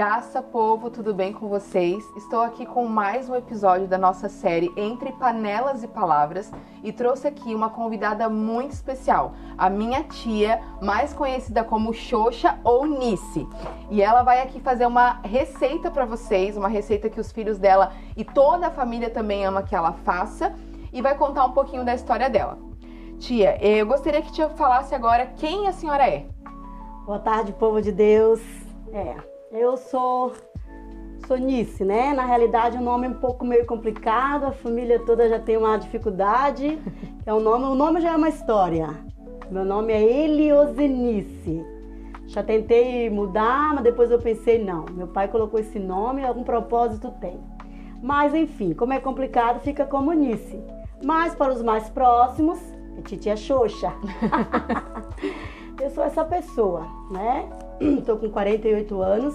Graça, povo, tudo bem com vocês? Estou aqui com mais um episódio da nossa série Entre Panelas e Palavras e trouxe aqui uma convidada muito especial, a minha tia, mais conhecida como Xoxa ou Nice. E ela vai aqui fazer uma receita para vocês, uma receita que os filhos dela e toda a família também ama que ela faça, e vai contar um pouquinho da história dela. Tia, eu gostaria que a tia falasse agora quem a senhora é. Boa tarde, povo de Deus. Eu sou Nice, né? Na realidade, o nome é um pouco meio complicado, a família toda já tem uma dificuldade. O nome já é uma história. Meu nome é Eliosenice. Já tentei mudar, mas depois eu pensei, não, meu pai colocou esse nome, algum propósito tem. Mas enfim, como é complicado, fica como Nice. Mas para os mais próximos, é titia Xoxa. Eu sou essa pessoa, né? Estou com 48 anos,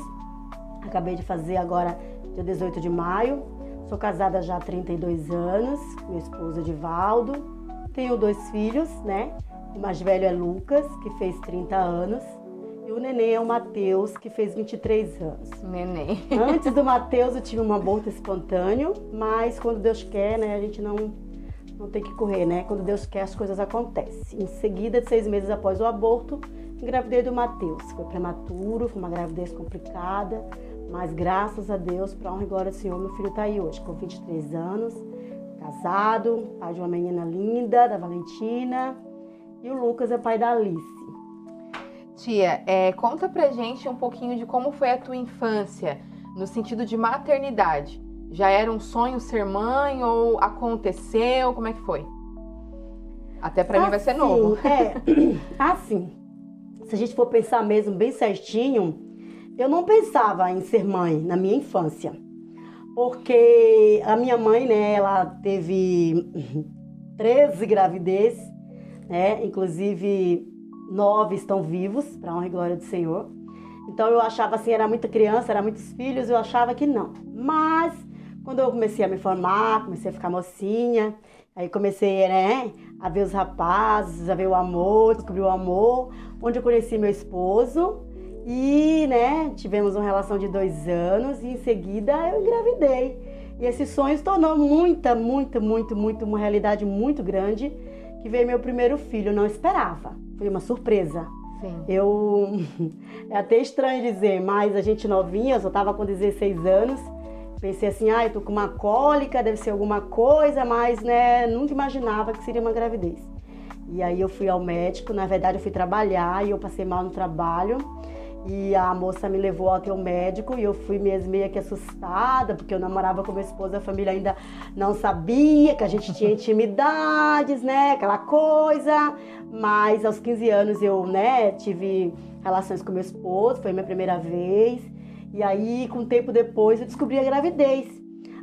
acabei de fazer agora dia 18 de maio. Sou casada já há 32 anos, meu esposo Edivaldo. Tenho 2 filhos, né? O mais velho é Lucas, que fez 30 anos. E o neném é o Matheus, que fez 23 anos. Neném. Antes do Matheus eu tive um aborto espontâneo, mas quando Deus quer, né? A gente não tem que correr, né? Quando Deus quer, as coisas acontecem. Em seguida, 6 meses após o aborto, engravidei do Matheus. Foi prematuro, foi uma gravidez complicada, mas graças a Deus, para honra e glória do Senhor, meu filho está aí hoje, com 23 anos, casado, pai de uma menina linda, da Valentina, e o Lucas é pai da Alice. Tia, conta pra gente um pouquinho de como foi a tua infância, no sentido de maternidade. Já era um sonho ser mãe ou aconteceu? Como é que foi? Até pra mim vai ser novo. Assim, se a gente for pensar mesmo bem certinho, eu não pensava em ser mãe na minha infância. Porque a minha mãe, né, ela teve 13 gravidez, né, inclusive 9 estão vivos, pra honra e glória do Senhor. Então eu achava assim, era muita criança, era muitos filhos, eu achava que não. Mas quando eu comecei a me formar, comecei a ficar mocinha, aí comecei, né, a ver os rapazes, a ver o amor, descobri o amor, onde eu conheci meu esposo e, né, tivemos uma relação de 2 anos e em seguida eu engravidei. E esse sonho se tornou uma realidade muito grande, que veio meu primeiro filho, eu não esperava, foi uma surpresa. Sim. É até estranho dizer, mas a gente novinha, eu só estava com 16 anos, pensei assim, eu tô com uma cólica, deve ser alguma coisa, mas, né, nunca imaginava que seria uma gravidez. E aí eu fui ao médico, na verdade eu fui trabalhar e eu passei mal no trabalho. E a moça me levou até o médico e eu fui mesmo meio que assustada, porque eu namorava com meu esposo, a família ainda não sabia que a gente tinha intimidades, né, aquela coisa. Mas aos 15 anos eu, né, tive relações com meu esposo, foi a minha primeira vez. E aí, com um tempo depois, eu descobri a gravidez.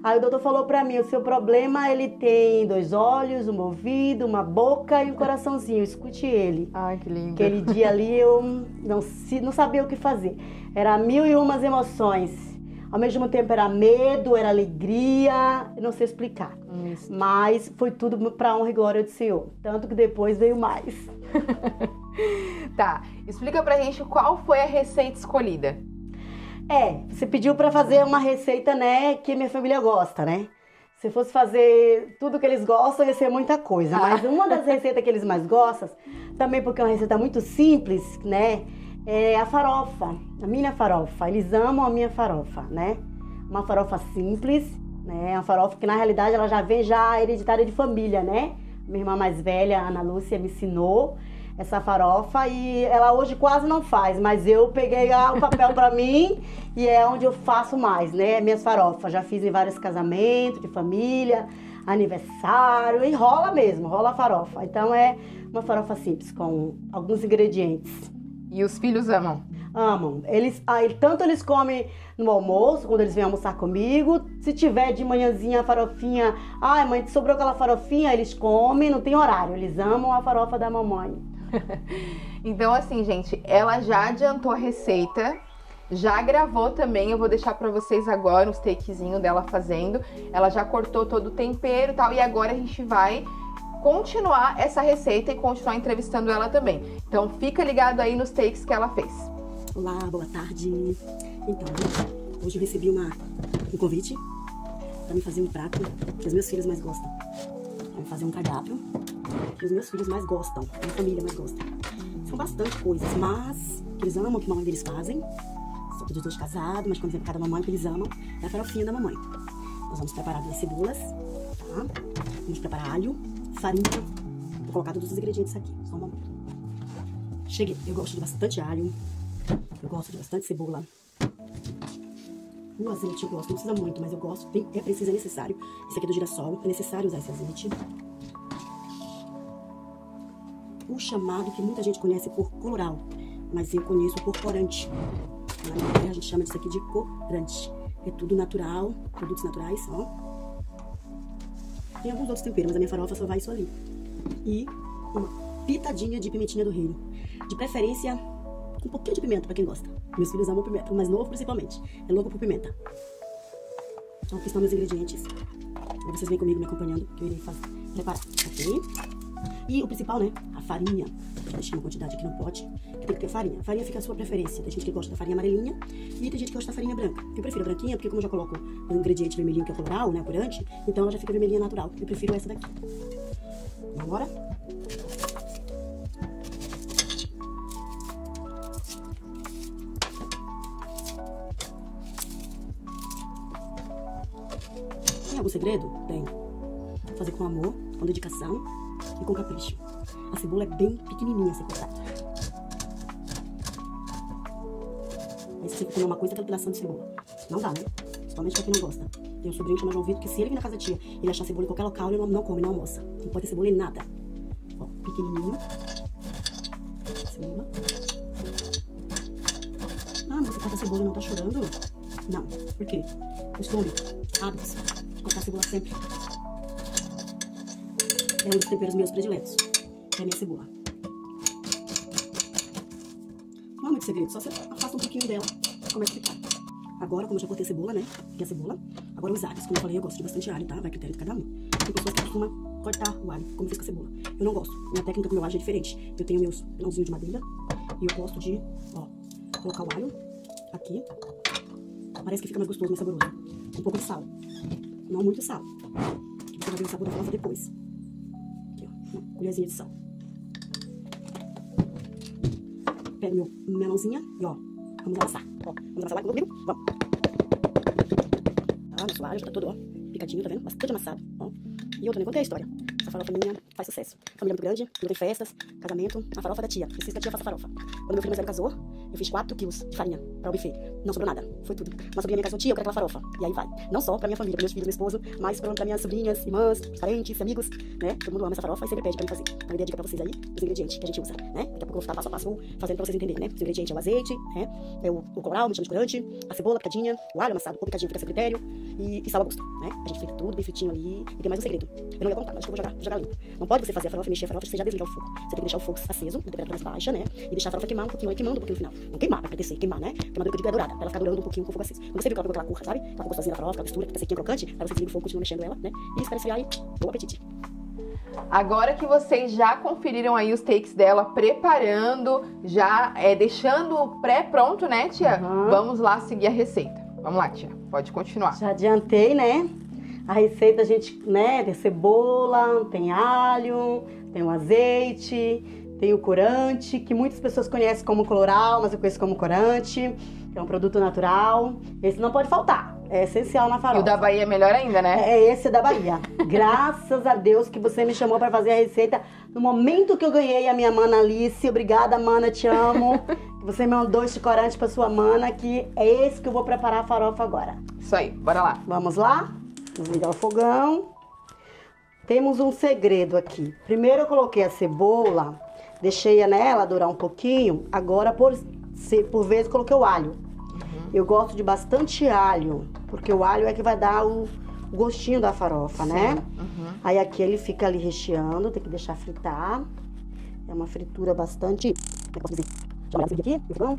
Aí o doutor falou pra mim, o seu problema, ele tem 2 olhos, um ouvido, uma boca e um coraçãozinho, escute ele. Ai, que lindo. Aquele dia ali eu não sabia o que fazer. Era 1001 emoções. Ao mesmo tempo era medo, era alegria, eu não sei explicar. Isso. Mas foi tudo pra honra e glória do Senhor. Tanto que depois veio mais. Tá, explica pra gente qual foi a receita escolhida. Você pediu pra fazer uma receita, né, que minha família gosta, né? Se fosse fazer tudo que eles gostam, ia ser muita coisa. Mas uma das receitas que eles mais gostam, também porque é uma receita muito simples, né, é a farofa, a minha farofa. Eles amam a minha farofa, né? Uma farofa simples, né? Uma farofa que na realidade ela já vem hereditária de família, né? Minha irmã mais velha, Ana Lúcia, me ensinou essa farofa e ela hoje quase não faz, mas eu peguei o papel pra mim e é onde eu faço mais, né? Minhas farofas, já fiz em vários casamentos de família, aniversário, e rola mesmo, rola a farofa. Então é uma farofa simples, com alguns ingredientes. E os filhos amam? Amam. Tanto eles comem no almoço, quando eles vêm almoçar comigo. Se tiver de manhãzinha a farofinha, mãe, sobrou aquela farofinha, eles comem, não tem horário. Eles amam a farofa da mamãe. Então assim, gente, ela já adiantou a receita, já gravou também, eu vou deixar pra vocês agora uns takezinhos dela fazendo. Ela já cortou todo o tempero e tal, e agora a gente vai continuar essa receita e continuar entrevistando ela também. Então fica ligado aí nos takes que ela fez. Olá, boa tarde. Então, hoje eu recebi um convite para me fazer um prato que os meus filhos mais gostam. Vou fazer um cardápio que os meus filhos mais gostam, que a minha família mais gosta. São bastante coisas, mas que eles amam, que a mamãe deles fazem. São todos dois casados, mas quando vem pra cada mamãe que eles amam, é a farofinha da mamãe. Nós vamos preparar duas cebolas, tá? Vamos preparar alho, farinha. Vou colocar todos os ingredientes aqui, só um momento. Cheguei, eu gosto de bastante alho, eu gosto de bastante cebola. O azeite eu gosto, não precisa muito, mas eu gosto, é preciso, é necessário. Esse aqui é do girassol, é necessário usar esse azeite. O chamado que muita gente conhece por coloral, mas eu conheço por corante. Na minha terra a gente chama disso aqui de corante. É tudo natural, produtos naturais, ó. Tem alguns outros temperos, mas a minha farofa só vai isso ali. E uma pitadinha de pimentinha do reino. De preferência, um pouquinho de pimenta, pra quem gosta. Meus filhos amam pimenta, o mais novo principalmente. É louco por pimenta. Então aqui estão meus ingredientes. Aí vocês vêm comigo me acompanhando, que eu irei preparar. Ok? E o principal, né? A farinha. Deixei uma quantidade aqui no pote, que tem que ter farinha. A farinha fica à sua preferência. Tem gente que gosta da farinha amarelinha e tem gente que gosta da farinha branca. Eu prefiro a branquinha, porque como eu já coloco o ingrediente vermelhinho, que é coloral, né? Corante, então ela já fica vermelhinha natural. Eu prefiro essa daqui. Agora... Tem algum segredo? Tem. Vou fazer com amor, com dedicação e com capricho. A cebola é bem pequenininha a ser cortada. Aí se você for comer uma coisa, aquela pedação de cebola. Não dá, né? Principalmente pra quem não gosta. Tem um sobrinho chamado João Vitor, que se ele vir na casa da tia e ele achar cebola em qualquer local, ele não come, não almoça. Não pode ter cebola em nada. Ó, pequenininho. Cebola. Ah, mas você corta a cebola e não tá chorando? Não. Por quê? Costume, hábitos. Cortar a cebola sempre. É um dos temperos meus prediletos. É a minha cebola. Não há muito segredo, só você afasta um pouquinho dela. Começa a fritar. Agora, como eu já cortei a cebola, né? Aqui a cebola. Agora os alhos. Como eu falei, eu gosto de bastante alho, tá? Vai a critério de cada um. Tem pessoas que costumam cortar o alho, como fez com a cebola. Eu não gosto. Minha técnica com o meu alho é diferente. Eu tenho meus pilãozinhos de madeira. E eu gosto de, ó, colocar o alho aqui. Parece que fica mais gostoso, mais saboroso. Um pouco de sal. Não muito sal. Você vai ver o sabor da farofa depois. Aqui, ó. Uma colherzinha de sal. Pego minha mãozinha e, ó, vamos amassar. Ó, vamos amassar lá comigo? Vamos. Tá, nosso alho já tá todo, ó, picadinho, tá vendo? Bastante amassado, ó. E eu também contei a história. Essa farofa minha faz sucesso. Família muito grande, não tem festas, casamento, a farofa da tia. Preciso que a tia faça farofa. Quando meu filho mais velho casou, eu fiz 4 quilos de farinha para o buffet. Não sobrou nada, foi tudo. Uma sobrinha minha casou, tia, eu quero aquela farofa. E aí vai. Não só pra minha família, pra meus filhos, meu esposo, mas pra minhas sobrinhas, irmãs, parentes, amigos, né? Todo mundo ama essa farofa e sempre pede pra mim fazer. Então eu dei a dica pra vocês aí, os ingredientes que a gente usa, né? Daqui a pouco eu vou ficar passo a passo fazendo pra vocês entenderem, né? Os ingredientes é o azeite, né? É o coral, me chama de corante, a cebola picadinha, o alho amassado ou picadinho, fica a seu critério, e sal a gosto, né? A gente frita tudo bem fritinho ali. E tem mais um segredo. Eu não ia contar, mas acho que eu vou jogar limpo. Não pode você fazer a farofa, mexer a farofa, você já desligar o fogo. Você tem que deixar o fogo aceso, na temperatura mais baixa, né? E deixar a farofa queimar um pouquinho, aí queimando um pouquinho no final. Não queimar, pra descer, queimar, né? Queimadura que eu digo é dourada, pra ela ficar dourando um pouquinho com o fogo aceso. Quando você viu que ela pegou aquela cor, sabe? Aquela gostosinha da farofa, aquela textura, que tá sequinha, crocante, aí você desliga o fogo, continua mexendo ela, né? E espera esfriar e bom apetite. Agora que vocês já conferiram aí os takes dela preparando, já deixando pré-pronto, né, tia? Uhum. Vamos lá seguir a receita. Vamos lá, tia. Pode continuar. Já adiantei, né? A receita a gente, né, tem cebola, tem alho, tem o azeite, tem o corante, que muitas pessoas conhecem como coloral, mas eu conheço como corante, que é um produto natural. Esse não pode faltar, é essencial na farofa. E o da Bahia é melhor ainda, né? É esse da Bahia. Graças a Deus que você me chamou para fazer a receita no momento que eu ganhei a minha mana Alice. Obrigada, mana, te amo. Que você me mandou esse corante para sua mana, que é esse que eu vou preparar a farofa agora. Isso aí, bora lá. Vamos lá? Vamos ligar o fogão. Temos um segredo aqui. Primeiro eu coloquei a cebola, deixei ela dourar um pouquinho. Agora, por vez, coloquei o alho. Eu gosto de bastante alho, porque o alho é que vai dar o gostinho da farofa, né? Aí aqui ele fica ali recheando, tem que deixar fritar. É uma fritura bastante... Como é que eu posso dizer? Deixa eu olhar aqui, no fogão.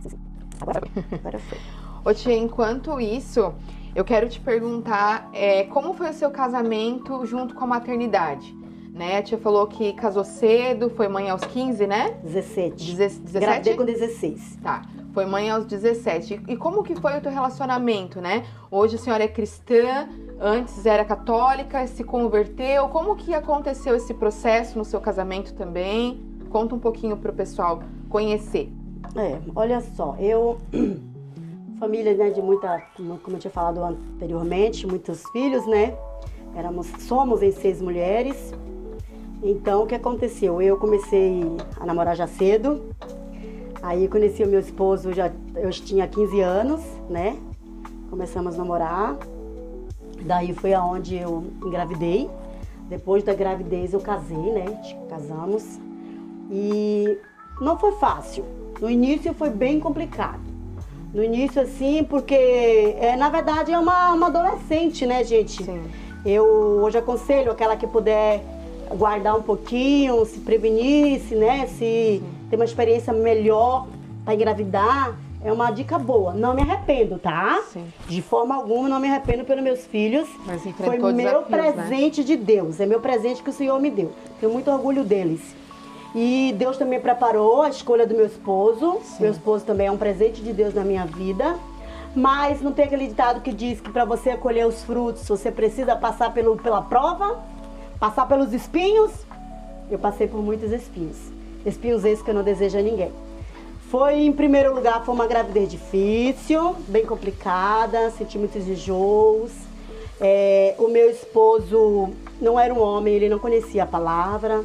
Agora foi. Ô tia, enquanto isso, eu quero te perguntar como foi o seu casamento junto com a maternidade? Né? A tia falou que casou cedo, foi mãe aos 15, né? 17. 17? Gravidei com 16. Tá. Foi mãe aos 17. E como que foi o teu relacionamento, né? Hoje a senhora é cristã, antes era católica, se converteu. Como que aconteceu esse processo no seu casamento também? Conta um pouquinho pro pessoal conhecer. Olha só, família, né, de muita, como eu tinha falado anteriormente, muitos filhos, né? Somos em 6 mulheres. Então, o que aconteceu? Eu comecei a namorar já cedo. Aí, conheci o meu esposo, eu tinha 15 anos, né? Começamos a namorar. Daí foi aonde eu engravidei. Depois da gravidez, eu casei, né? Casamos. E não foi fácil. No início, foi bem complicado. No início, assim, porque, na verdade, é uma adolescente, né, gente? Sim. Eu hoje aconselho aquela que puder guardar um pouquinho, se prevenir, né? Se ter uma experiência melhor para engravidar, é uma dica boa. Não me arrependo, tá? Sim. De forma alguma, não me arrependo pelos meus filhos. Mas enfrentou foi meu desafios, presente, né? De Deus. É meu presente que o Senhor me deu. Tenho muito orgulho deles. E Deus também preparou a escolha do meu esposo. Sim. Meu esposo também é um presente de Deus na minha vida. Mas não tem aquele ditado que diz que para você colher os frutos, você precisa passar pela prova, passar pelos espinhos. Eu passei por muitos espinhos. Espinhos esses que eu não desejo a ninguém. Em primeiro lugar, foi uma gravidez difícil, bem complicada, senti muitos enjoos. O meu esposo não era um homem, ele não conhecia a palavra,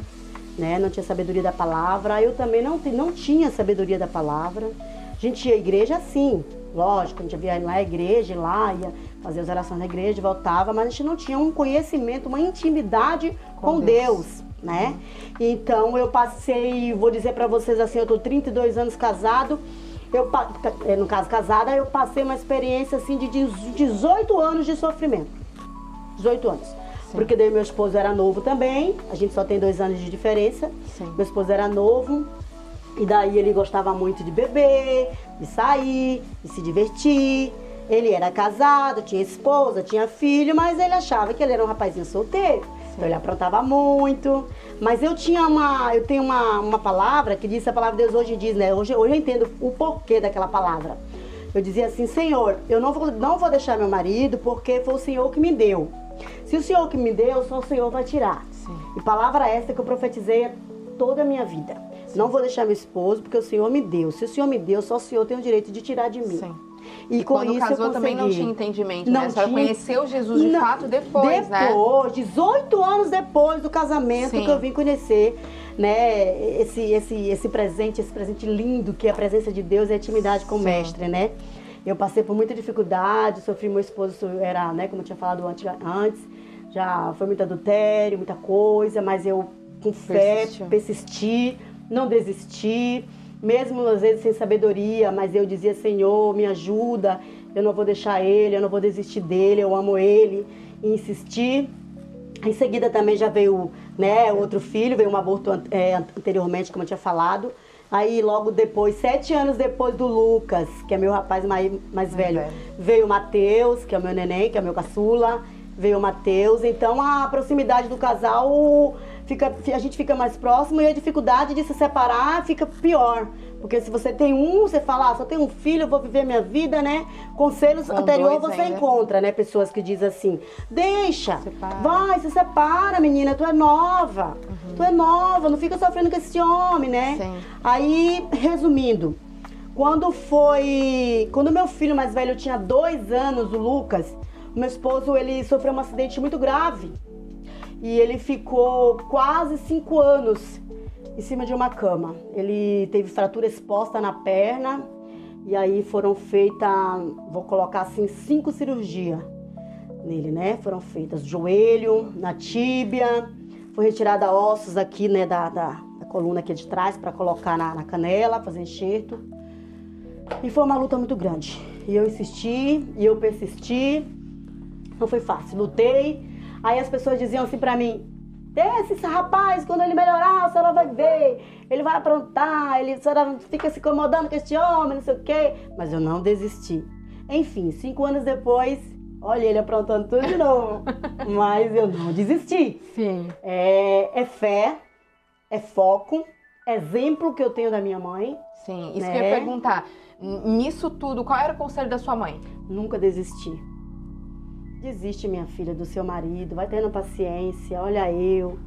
né? Não tinha sabedoria da palavra. Eu também não tinha sabedoria da palavra. A gente ia à igreja sim, lógico, a gente ia lá à igreja, ia fazer as orações na igreja, voltava, mas a gente não tinha um conhecimento, uma intimidade com Deus, né? Então eu passei, vou dizer pra vocês assim, eu tô 32 anos casado, no caso casada, eu passei uma experiência assim de 18 anos de sofrimento. 18 anos. Sim. Porque daí meu esposo era novo também, a gente só tem 2 anos de diferença. Sim. Meu esposo era novo. E daí ele gostava muito de beber, de sair, de se divertir. Ele era casado, tinha esposa, tinha filho, mas ele achava que ele era um rapazinho solteiro. Sim. Então ele aprontava muito. Mas eu tenho uma palavra que diz, a palavra de Deus hoje diz, né? Hoje eu entendo o porquê daquela palavra. Eu dizia assim, Senhor, eu não vou deixar meu marido porque foi o Senhor que me deu. Se o Senhor que me deu, só o Senhor vai tirar. Sim. E palavra essa que eu profetizei toda a minha vida. Não vou deixar meu esposo porque o Senhor me deu. Se o Senhor me deu, só o Senhor tem o direito de tirar de mim. Sim. E com quando isso casou eu também não tinha entendimento, né? A senhora conheceu Jesus de fato depois, né? Depois, 18 anos depois do casamento. Sim. Que eu vim conhecer, né? Esse presente lindo que é a presença de Deus e a intimidade com o Mestre, né? Eu passei por muita dificuldade, sofri, meu esposo era, né? Como eu tinha falado antes, já foi muito adultério, muita coisa, mas eu com fé persisti, não desisti. Mesmo às vezes sem sabedoria, mas eu dizia, Senhor, me ajuda, eu não vou deixar ele, eu não vou desistir dele, eu amo ele, e insisti. Em seguida também já veio, né, outro filho, veio um aborto anteriormente, como eu tinha falado. Aí logo depois, 7 anos depois do Lucas, que é meu rapaz mais velho, veio o Mateus, que é o meu neném, que é o meu caçula, veio o Mateus. Então a proximidade do casal, a gente fica mais próximo e a dificuldade de se separar fica pior. Porque se você tem você fala, só tenho um filho, eu vou viver minha vida, né? Conselhos anteriores você encontra, né? Pessoas que dizem assim, deixa, se separa, menina, tu é nova. Tu é nova, não fica sofrendo com esse homem, né? Sim. Aí, resumindo, quando meu filho mais velho tinha 2 anos, o Lucas, o meu esposo, ele sofreu um acidente muito grave. E ele ficou quase 5 anos em cima de uma cama. Ele teve fratura exposta na perna e aí foram feitas, vou colocar assim, 5 cirurgias nele, né? Foram feitas joelho, na tíbia, foi retirada ossos aqui, né, da coluna aqui de trás para colocar na canela, fazer enxerto. E foi uma luta muito grande. E eu insisti, e eu persisti. Não foi fácil, lutei. Aí as pessoas diziam assim pra mim, esse rapaz, quando ele melhorar, a senhora vai ver, ele vai aprontar, a senhora fica se incomodando com esse homem, não sei o quê. Mas eu não desisti. Enfim, 5 anos depois, olha ele aprontando tudo de novo. Mas eu não desisti. Sim. É fé, é foco, exemplo que eu tenho da minha mãe. Sim, isso que eu ia perguntar. Nisso tudo, qual era o conselho da sua mãe? Nunca desistir. Desiste, minha filha, do seu marido, vai tendo paciência, olha eu.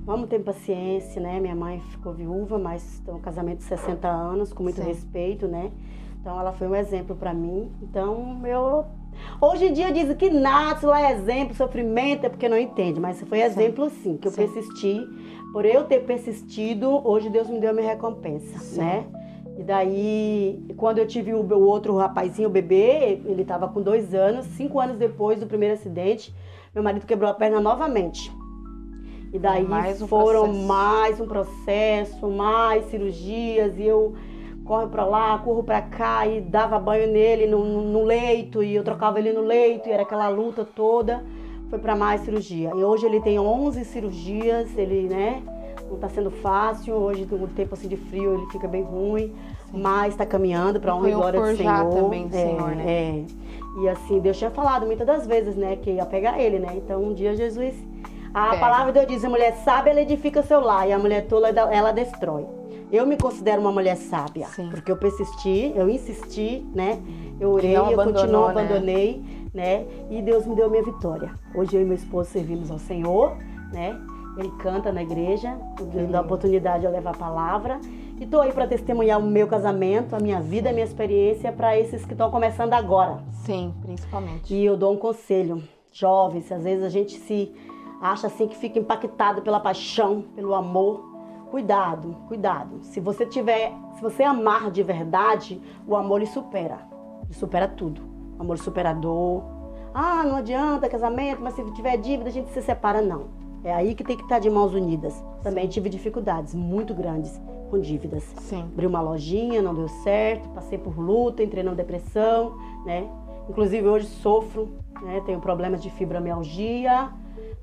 Vamos ter paciência, né? Minha mãe ficou viúva, mas tem um casamento de 60 anos, com muito respeito, né? Então ela foi um exemplo para mim. Então hoje em dia dizem que nasce lá é exemplo, sofrimento, é porque não entende. Mas foi exemplo sim, que eu persisti. Por eu ter persistido, hoje Deus me deu a minha recompensa, né? E daí, quando eu tive o outro rapazinho, o bebê, ele estava com 2 anos, 5 anos depois do primeiro acidente, meu marido quebrou a perna novamente. E daí foram mais um processo, mais cirurgias, e eu corro pra lá, corro pra cá, e dava banho nele no leito, e eu trocava ele no leito, e era aquela luta toda. Foi pra mais cirurgia. E hoje ele tem 11 cirurgias, ele, né, não tá sendo fácil. Hoje, no tempo assim de frio, ele fica bem ruim, mas tá caminhando pra honra e glória do Senhor. Também do Senhor, né? E assim, Deus tinha falado muitas das vezes, né, que ia pegar ele, né? Então, um dia Jesus... A palavra de Deus diz, a mulher sábia, ela edifica seu lar, e a mulher tola, ela destrói. Eu me considero uma mulher sábia, porque eu persisti, eu insisti, né? Eu orei, eu continuo, abandonei, né? E Deus me deu a minha vitória. Hoje eu e meu esposo servimos ao Senhor, né? Ele canta na igreja, Deus dá a oportunidade de eu levar a palavra. E estou aí para testemunhar o meu casamento, a minha vida, a minha experiência para esses que estão começando agora. Sim, principalmente. E eu dou um conselho, jovens, às vezes a gente se acha assim que fica impactado pela paixão, pelo amor. Cuidado, cuidado. Se você amar de verdade, o amor lhe supera tudo. O amor superador. Ah, não adianta casamento, mas se tiver dívida a gente se separa, não. É aí que tem que estar de mãos unidas. Também tive dificuldades muito grandes com dívidas. Sim. Abri uma lojinha, não deu certo, passei por luta, entrei na depressão, né? Inclusive hoje sofro, né? Tenho problemas de fibromialgia,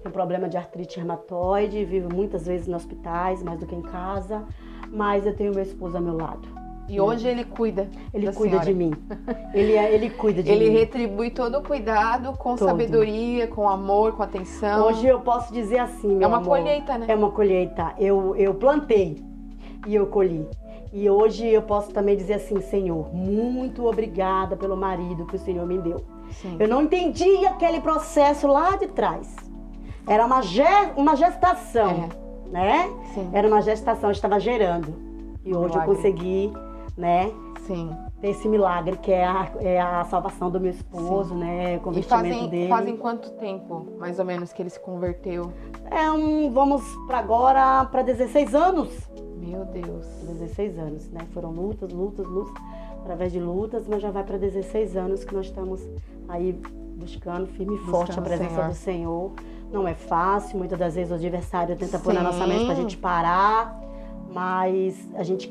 tenho problema de artrite reumatoide, vivo muitas vezes nos hospitais, mais do que em casa, mas eu tenho meu esposo ao meu lado. E hoje ele cuida. Ele cuida de mim. Ele cuida de mim. Ele retribui todo o cuidado com sabedoria, com amor, com atenção. Hoje eu posso dizer assim, meu amor. É uma colheita, né? É uma colheita. Eu plantei e eu colhi. E hoje eu posso também dizer assim, Senhor, muito obrigada pelo marido que o Senhor me deu. Sim. Eu não entendi aquele processo lá de trás. Era uma gestação, né? Sim. Era uma gestação, eu estava gerando. E hoje eu consegui, né? Sim. Ter esse milagre que é a salvação do meu esposo, né? O convertimento dele. Fazem quanto tempo, mais ou menos, que ele se converteu? Vamos agora para 16 anos. Meu Deus. 16 anos, né? Foram lutas, através de lutas, mas já vai para 16 anos que nós estamos aí buscando firme e forte a presença do Senhor. Não é fácil, muitas das vezes o adversário tenta pôr na nossa mente pra gente parar, mas a gente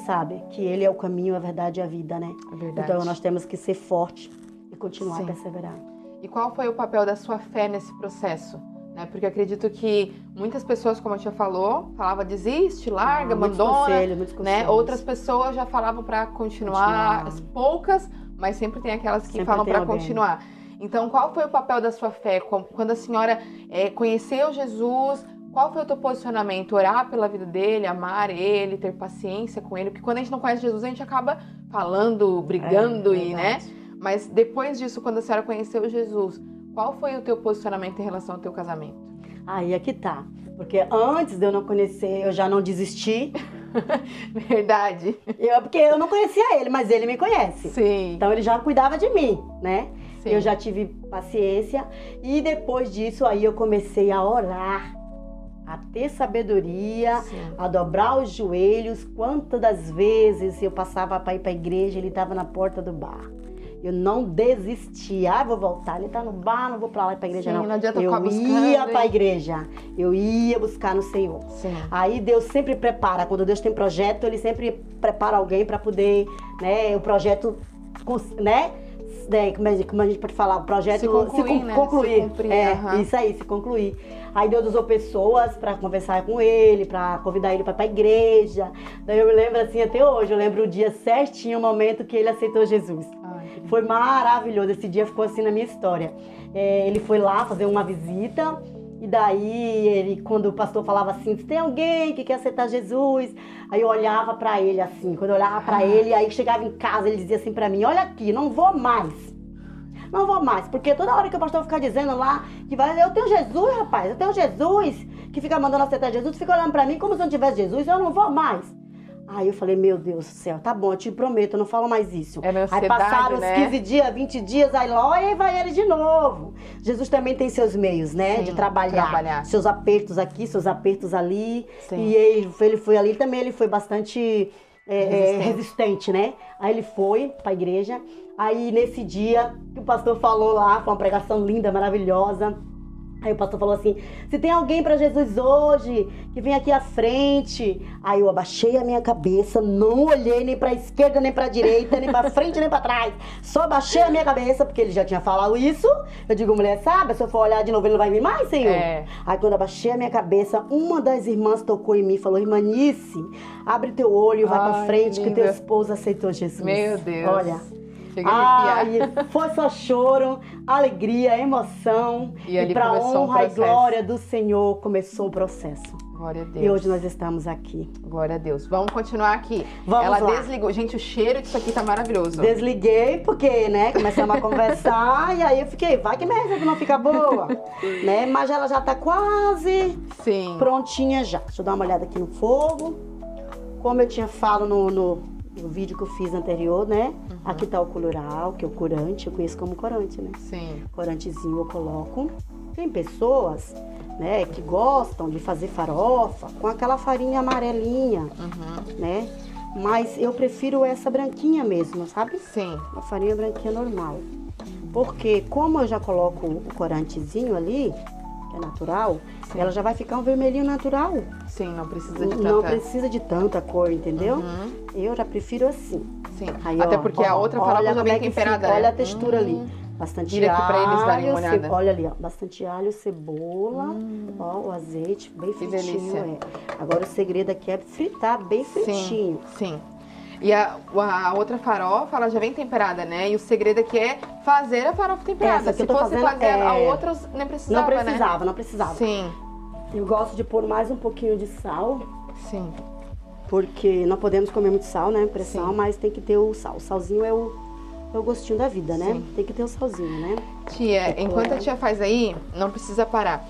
sabe que Ele é o caminho, a verdade e a vida, né? É verdade. Então nós temos que ser fortes e continuar a perseverar. E qual foi o papel da sua fé nesse processo? Né? Porque eu acredito que muitas pessoas, como a tia falava, desiste, larga, abandona. Muitos conselhos. Né? Outras pessoas já falavam para continuar, poucas, mas sempre tem aquelas que falam para continuar. Então, qual foi o papel da sua fé? Quando a senhora conheceu Jesus, qual foi o teu posicionamento? Orar pela vida dele, amar ele, ter paciência com ele? Porque quando a gente não conhece Jesus, a gente acaba falando, brigando, né? Mas depois disso, quando a senhora conheceu Jesus, qual foi o teu posicionamento em relação ao teu casamento? Aí é que tá. Porque antes de eu não conhecer, eu já não desisti. Verdade. Porque eu não conhecia ele, mas ele me conhece. Sim. Então ele já cuidava de mim, né? Sim. Eu já tive paciência. E depois disso aí eu comecei a orar, a ter sabedoria, a dobrar os joelhos. Quantas das vezes eu passava para ir para a igreja, ele estava na porta do bar. Eu não desistia. Vou voltar. Ele tá no bar, não vou pra lá ir pra igreja, não. Não adianta eu ficar buscando, ia pra igreja. Eu ia buscar no Senhor. Sim. Aí Deus sempre prepara. Quando Deus tem projeto, Ele sempre prepara alguém pra poder, né? O projeto, né? Como a gente pode falar, o projeto se concluir. Se cumprir, isso aí, se concluir. Aí Deus usou pessoas para conversar com ele, para convidar ele para ir pra igreja. Daí eu me lembro assim até hoje, eu lembro o dia certinho, o momento que ele aceitou Jesus. Foi maravilhoso, esse dia ficou assim na minha história. Ele foi lá fazer uma visita E daí, ele, quando o pastor falava assim, se tem alguém que quer aceitar Jesus, aí eu olhava pra ele assim, quando eu olhava pra ele, aí chegava em casa, ele dizia assim pra mim, olha aqui, não vou mais, porque toda hora que o pastor ficar dizendo lá, que vai, eu tenho Jesus, rapaz, eu tenho Jesus, que fica mandando aceitar Jesus, fica olhando pra mim como se eu não tivesse Jesus, eu não vou mais. Aí eu falei, meu Deus do céu, tá bom, eu te prometo, eu não falo mais isso. É meio aí passaram uns 15 dias, 20 dias, aí lá, e vai ele de novo. Jesus também tem seus meios, né, de trabalhar. Seus apertos aqui, seus apertos ali. Sim. E ele foi ali também, ele foi bastante resistente, né. Aí ele foi pra igreja, aí nesse dia que o pastor falou lá, foi uma pregação linda, maravilhosa. Aí o pastor falou assim, se tem alguém pra Jesus hoje, que vem aqui à frente. Aí eu abaixei a minha cabeça, não olhei nem pra esquerda, nem pra direita, nem pra frente, nem pra trás. Só abaixei a minha cabeça, porque ele já tinha falado isso. Eu digo, mulher, sabe, se eu for olhar de novo, ele não vai vir mais, Senhor? Aí quando eu abaixei a minha cabeça, uma das irmãs tocou em mim e falou, irmanice, abre teu olho e vai pra frente, que teu esposo aceitou Jesus. Meu Deus. Olha. Ai, foi só choro, alegria, emoção. E pra honra e glória do Senhor começou o processo. Glória a Deus. E hoje nós estamos aqui. Glória a Deus. Vamos continuar aqui. Ela desligou. Gente, o cheiro disso aqui tá maravilhoso. Desliguei porque, né, começamos a conversar e aí eu fiquei, vai que minha receita não fica boa, né? Mas ela já tá quase prontinha já. Deixa eu dar uma olhada aqui no fogo. Como eu tinha falado no vídeo que eu fiz anterior, né? Aqui tá o colorau, que é o corante, eu conheço como corante, né? Sim. Corantezinho eu coloco. Tem pessoas, né, que gostam de fazer farofa com aquela farinha amarelinha, né? Mas eu prefiro essa branquinha mesmo, sabe? Sim. Uma farinha branquinha normal. Porque como eu já coloco o corantezinho ali, que é natural, ela já vai ficar um vermelhinho natural. Sim, não precisa de tanta... Não precisa de tanta cor, entendeu? Eu já prefiro assim. Sim, aí, até porque a outra farofa já vem temperada. Olha a textura ali. Bastante alho, aqui pra eles darem uma olhada. Olha ali, ó. Bastante alho, cebola, ó, o azeite, bem fritinho. Agora o segredo aqui é fritar bem fritinho. Sim. E a outra farofa, ela já vem temperada, né? E o segredo aqui é fazer a farofa temperada. Se fosse fazer a outra, nem precisava, né? Não precisava. Sim. Eu gosto de pôr mais um pouquinho de sal. Sim. Porque não podemos comer muito sal, né? Pressão, mas tem que ter o sal. O salzinho é o gostinho da vida, né? Tem que ter o salzinho, né? Tia, enquanto a tia faz aí, não precisa parar.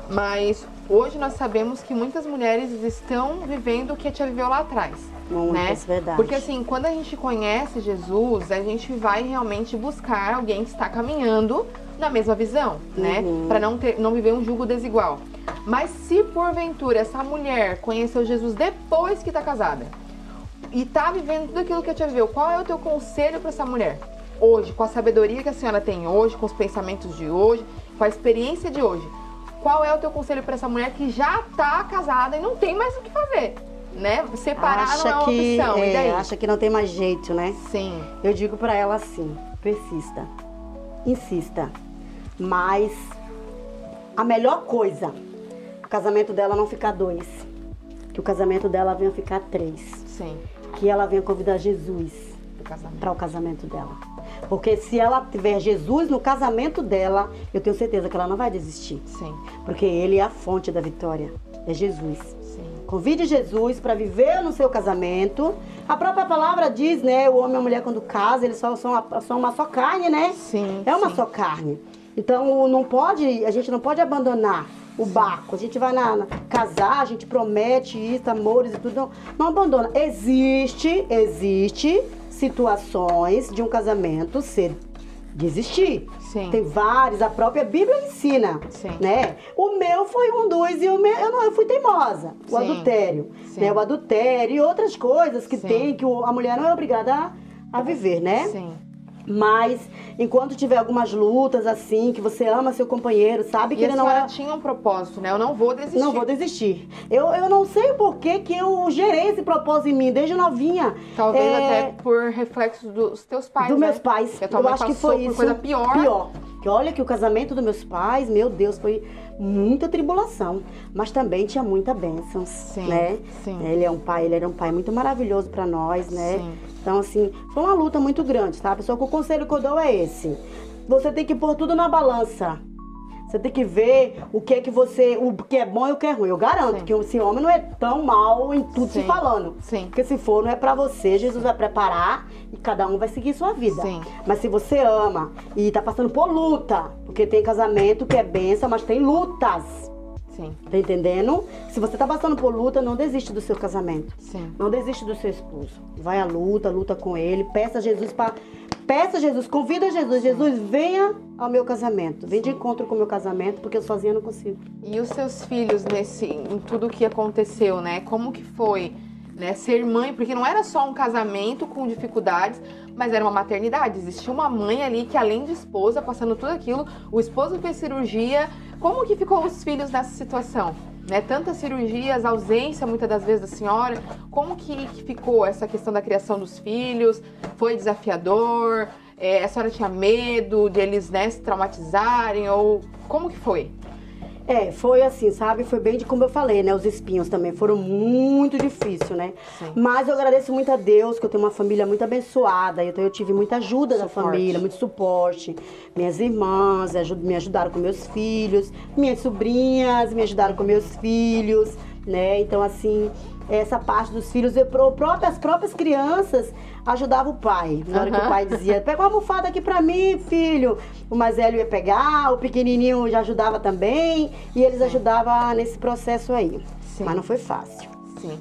Mas hoje nós sabemos que muitas mulheres estão vivendo o que a tia viveu lá atrás. Muitas, né? Verdade. Porque assim, quando a gente conhece Jesus, a gente vai realmente buscar alguém que está caminhando na mesma visão, né? Para não viver um jugo desigual. Mas se porventura essa mulher conheceu Jesus depois que está casada e está vivendo tudo aquilo que a tia viveu, qual é o teu conselho para essa mulher? Hoje, com a sabedoria que a senhora tem hoje, com os pensamentos de hoje, com a experiência de hoje, qual é o teu conselho para essa mulher que já está casada e não tem mais o que fazer? Né? Separar não é uma opção. E daí? Acha que não tem mais jeito, né? Sim. Eu digo pra ela assim, persista, insista, mas a melhor coisa, o casamento dela não ficar 2, que o casamento dela venha ficar 3. Sim. Que ela venha convidar Jesus para o casamento dela. Porque se ela tiver Jesus no casamento dela, eu tenho certeza que ela não vai desistir. Sim. Porque ele é a fonte da vitória, é Jesus. Convide Jesus para viver no seu casamento. A própria palavra diz, né? O homem e a mulher quando casam, eles são uma só carne, né? Sim. É uma só carne. Então a gente não pode abandonar o barco. A gente vai casar, a gente promete isso, amores e tudo. Não abandona. Existe situações de um casamento ser desistir. Sim. Tem vários, a própria Bíblia ensina, né? O meu foi um dos e eu fui teimosa. O adultério, né? O adultério e outras coisas que tem, que a mulher não é obrigada a viver, né? Sim. Mas, enquanto tiver algumas lutas, assim, que você ama seu companheiro, sabe que ele não é... tinha um propósito, né? Eu não vou desistir. Não vou desistir. Eu não sei por que eu gerei esse propósito em mim, desde novinha. Talvez até por reflexo dos teus pais, dos meus pais. Que a tua mãe acho que foi por isso. Coisa pior. Que olha que o casamento dos meus pais, meu Deus, foi muita tribulação. Mas também tinha muita bênção, né? Sim. Ele era um pai muito maravilhoso pra nós, né? Sim. Então, assim, foi uma luta muito grande, tá? Pessoal, que o conselho que eu dou é esse. Você tem que pôr tudo na balança. Você tem que ver o que é bom e o que é ruim. Eu garanto que esse homem não é tão mal em tudo se falando. Sim. Porque se for, não é pra você, Jesus vai preparar e cada um vai seguir sua vida. Sim. Mas se você ama e tá passando por luta, porque tem casamento que é bênção, mas tem lutas. Sim. Tá entendendo? Se você tá passando por luta, não desiste do seu casamento. Sim. Não desiste do seu esposo. Vai à luta, luta com ele, peça a Jesus Peça Jesus, convida Jesus. Jesus, venha ao meu casamento. Vem de encontro com o meu casamento, porque eu sozinha não consigo. E os seus filhos em tudo o que aconteceu, né? Como que foi, né, ser mãe? Porque não era só um casamento com dificuldades, mas era uma maternidade. Existia uma mãe ali que, além de esposa, passando tudo aquilo, o esposo fez cirurgia. Como que ficou os filhos nessa situação? Né? Tantas cirurgias, ausência muitas das vezes da senhora. Como que ficou essa questão da criação dos filhos? Foi desafiador? A senhora tinha medo de eles, né, se traumatizarem? Ou como que foi? Foi assim, sabe? Foi bem de como eu falei, né? Os espinhos também foram muito difíceis, né? Sim. Mas eu agradeço muito a Deus, que eu tenho uma família muito abençoada. Então eu tive muita ajuda da família, muito suporte. Minhas irmãs me ajudaram com meus filhos. Minhas sobrinhas me ajudaram com meus filhos, né? Então, assim, essa parte dos filhos, as próprias crianças ajudavam o pai. Na hora que o pai dizia, pega uma almofada aqui pra mim, filho. O mais velho ia pegar, o pequenininho já ajudava também. E eles ajudavam nesse processo aí. Sim. Mas não foi fácil. Sim.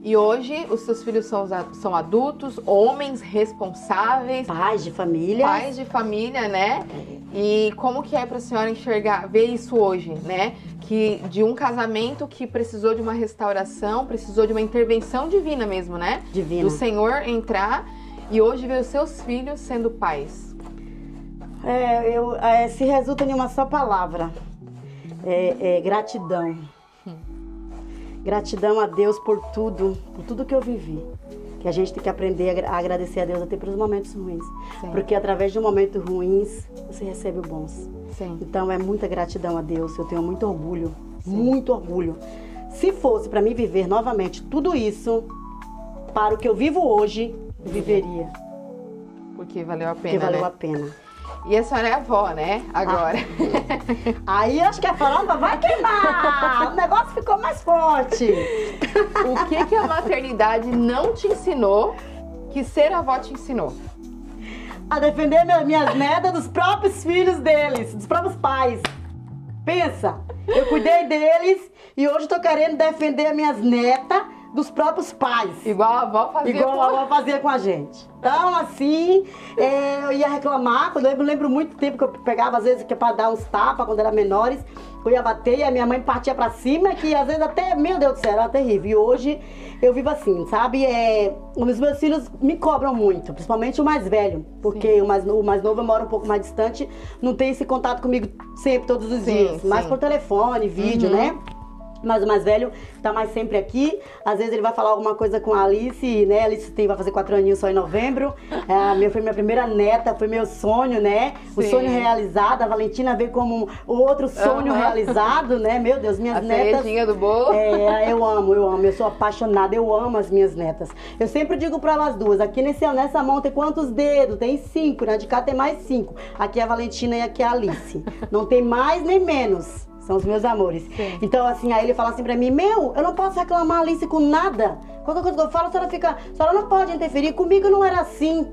E hoje os seus filhos são adultos, homens responsáveis. Pais de família. Pais de família, né? E como que é pra senhora ver isso hoje, né? Que de um casamento que precisou de uma restauração, precisou de uma intervenção divina mesmo, né? Divina. Do Senhor entrar e hoje ver os seus filhos sendo pais. Se resulta em uma só palavra. Gratidão. Gratidão a Deus por tudo que eu vivi. Que a gente tem que aprender a agradecer a Deus até pelos momentos ruins. Sim. Porque através de momentos ruins, você recebe o bons. Sim. Então é muita gratidão a Deus. Eu tenho muito orgulho. Sim. Muito orgulho. Se fosse para mim viver novamente tudo isso, para o que eu vivo hoje, eu viveria. Porque valeu a pena, Porque valeu né? a pena. E a senhora é avó, né? Agora. Aí acho que a farofa vai queimar. O negócio ficou mais forte. O que a maternidade não te ensinou que ser avó te ensinou? A defender minhas netas dos próprios filhos deles, dos próprios pais. Pensa, eu cuidei deles e hoje tô querendo defender minhas netas dos próprios pais. Igual a avó fazia com a gente. Então, assim, eu ia reclamar, eu lembro muito tempo que eu pegava, às vezes, que é pra dar uns tapas quando eram menores, eu ia bater e a minha mãe partia pra cima, que às vezes até, meu Deus do céu, era terrível. E hoje eu vivo assim, sabe? Os meus filhos me cobram muito, principalmente o mais velho, porque o mais novo eu moro um pouco mais distante, não tem esse contato comigo sempre, todos os dias, mas por telefone, vídeo, né? Mas o mais velho tá mais sempre aqui. Às vezes ele vai falar alguma coisa com a Alice, né? A Alice vai fazer 4 aninhos só em novembro. Foi minha primeira neta, foi meu sonho, né? Sim. O sonho realizado. A Valentina veio como outro sonho realizado, né? Meu Deus, minhas netas... A cerejinha do bolo. Eu amo. Eu sou apaixonada, eu amo as minhas netas. Eu sempre digo pra elas duas, aqui nessa mão tem quantos dedos? Tem 5, né? De cá tem mais 5. Aqui é a Valentina e aqui é a Alice. Não tem mais nem menos. São os meus amores. Sim. Então, assim, aí ele fala assim pra mim, eu não posso reclamar a Alice com nada. Qualquer coisa que eu falo, a senhora não pode interferir. Comigo não era assim.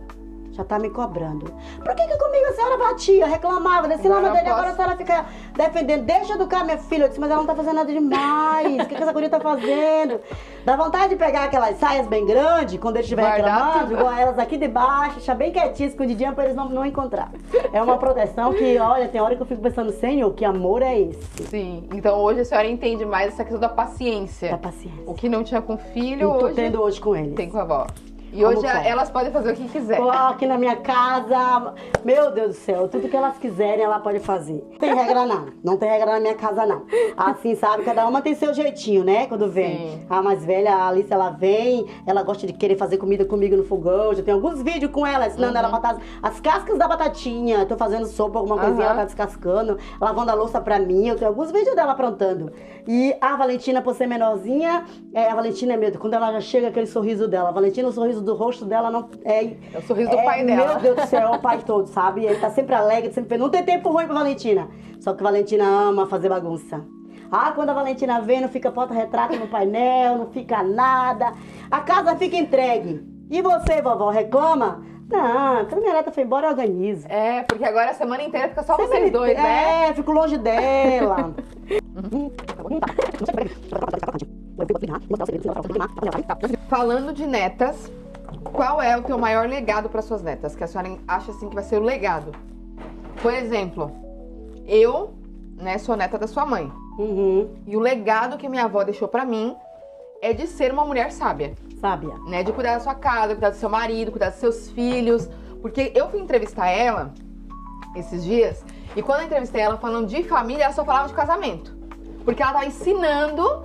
Já tá me cobrando. Por que comigo a senhora batia, reclamava, desse lado dele, agora a senhora fica defendendo. Deixa eu educar minha filha. Eu disse, mas ela não tá fazendo nada demais. O que essa guria tá fazendo? Dá vontade de pegar aquelas saias bem grandes, quando ele estiver reclamando, igual elas aqui de baixo, deixar bem quietinho, escondidinha, pra eles não encontrar. É uma proteção que, olha, tem hora que eu fico pensando, Senhor, que amor é esse? Sim, então hoje a senhora entende mais essa questão da paciência. Da paciência. O que não tinha com o filho, hoje... Tô tendo hoje com eles. Tem com a avó. E hoje elas podem fazer o que quiser. Aqui na minha casa, meu Deus do céu, tudo que elas quiserem, ela pode fazer. Não tem regra não, não tem regra na minha casa não. Assim, sabe, cada uma tem seu jeitinho, né, quando vem. Sim. A mais velha, a Alice, ela vem, ela gosta de querer fazer comida comigo no fogão, já tem alguns vídeos com ela, ensinando ela a botar as cascas da batatinha, tô fazendo sopa, alguma coisinha, ela tá descascando, lavando a louça pra mim, eu tenho alguns vídeos dela aprontando. E a Valentina, por ser menorzinha, a Valentina é medo, quando ela já chega aquele sorriso dela, a Valentina, o sorriso sorriso do rosto dela não é... É o sorriso do pai dela. Meu Deus do céu, é o pai todo, sabe? Ele tá sempre alegre, sempre... Não tem tempo ruim pra Valentina. Só que Valentina ama fazer bagunça. Ah, quando a Valentina vem, não fica porta-retrato no painel, não fica nada. A casa fica entregue. E você, vovó, reclama? Não, quando minha neta foi embora, eu organizo. É, porque agora a semana inteira fica só vocês dois, né? É, fico longe dela. Falando de netas, qual é o teu maior legado para suas netas? Que a senhora acha assim que vai ser o legado? Por exemplo, eu, né, sou neta da sua mãe. E o legado que minha avó deixou para mim é de ser uma mulher sábia. Sábia. Né, de cuidar da sua casa, cuidar do seu marido, cuidar dos seus filhos. Porque eu fui entrevistar ela esses dias, e quando eu entrevistei ela falando de família, ela só falava de casamento. Porque ela tava ensinando,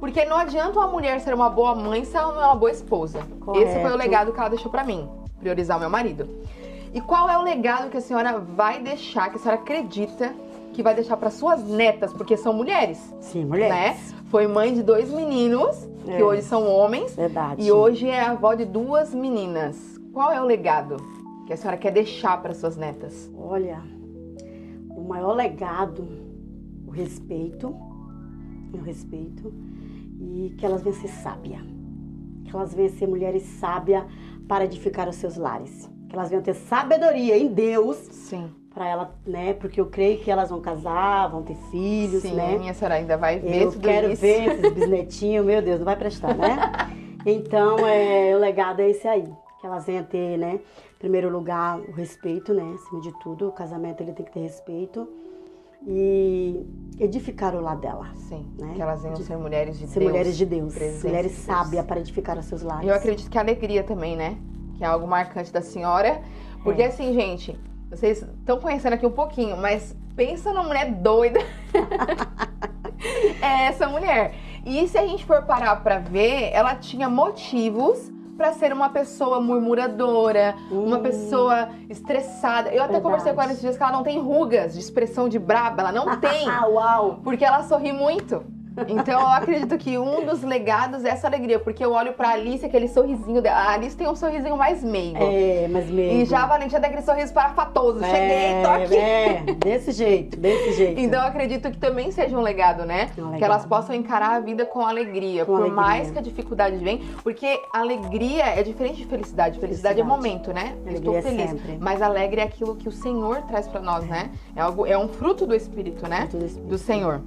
porque não adianta uma mulher ser uma boa mãe se ela não é uma boa esposa. Correto. Esse foi o legado que ela deixou pra mim, priorizar o meu marido. E qual é o legado que a senhora vai deixar, que a senhora acredita que vai deixar para suas netas, porque são mulheres? Sim, mulheres. Né? Foi mãe de 2 meninos, que hoje são homens. Verdade. E hoje é avó de 2 meninas. Qual é o legado que a senhora quer deixar para suas netas? Olha, o maior legado, o respeito, e que elas venham ser sábias. Que elas venham ser mulheres sábias para edificar os seus lares. Que elas venham ter sabedoria em Deus. Sim. Para ela, né? Porque eu creio que elas vão casar, vão ter filhos, Sim, né? minha senhora ainda vai ver tudo isso. Eu quero ver esses bisnetinhos, meu Deus, não vai prestar, né? Então, o legado é esse aí. Que elas venham ter, né? Em primeiro lugar, o respeito, né? Acima de tudo, o casamento ele tem que ter respeito. E edificar o lar dela. Sim, né? Que elas venham ser mulheres de ser Deus. Mulheres de Deus. Mulheres de Deus. sábias para edificar os seus lares. Eu acredito que a alegria também, né? Que é algo marcante da senhora. Porque assim, gente, vocês estão conhecendo aqui um pouquinho, mas pensa numa mulher doida. É essa mulher. E se a gente for parar pra ver, ela tinha motivos pra ser uma pessoa murmuradora, uma pessoa estressada. Eu até conversei com ela esses dias que ela não tem rugas de expressão de braba, ela não tem. Uau! Porque ela sorri muito. Então eu acredito que um dos legados é essa alegria, porque eu olho pra Alice, aquele sorrisinho dela. A Alice tem um sorrisinho mais meigo. Mais meigo. E já a Valentina tem aquele sorriso parafatoso. Cheguei, tô aqui. Desse jeito. Então eu acredito que também seja um legado, né? Que elas possam encarar a vida com alegria. Por mais que a dificuldade venha. Porque alegria é diferente de felicidade. Felicidade é momento, né? Eu estou feliz. Sempre. Mas alegre é aquilo que o Senhor traz pra nós, né? É um fruto do Espírito, né? Do Senhor.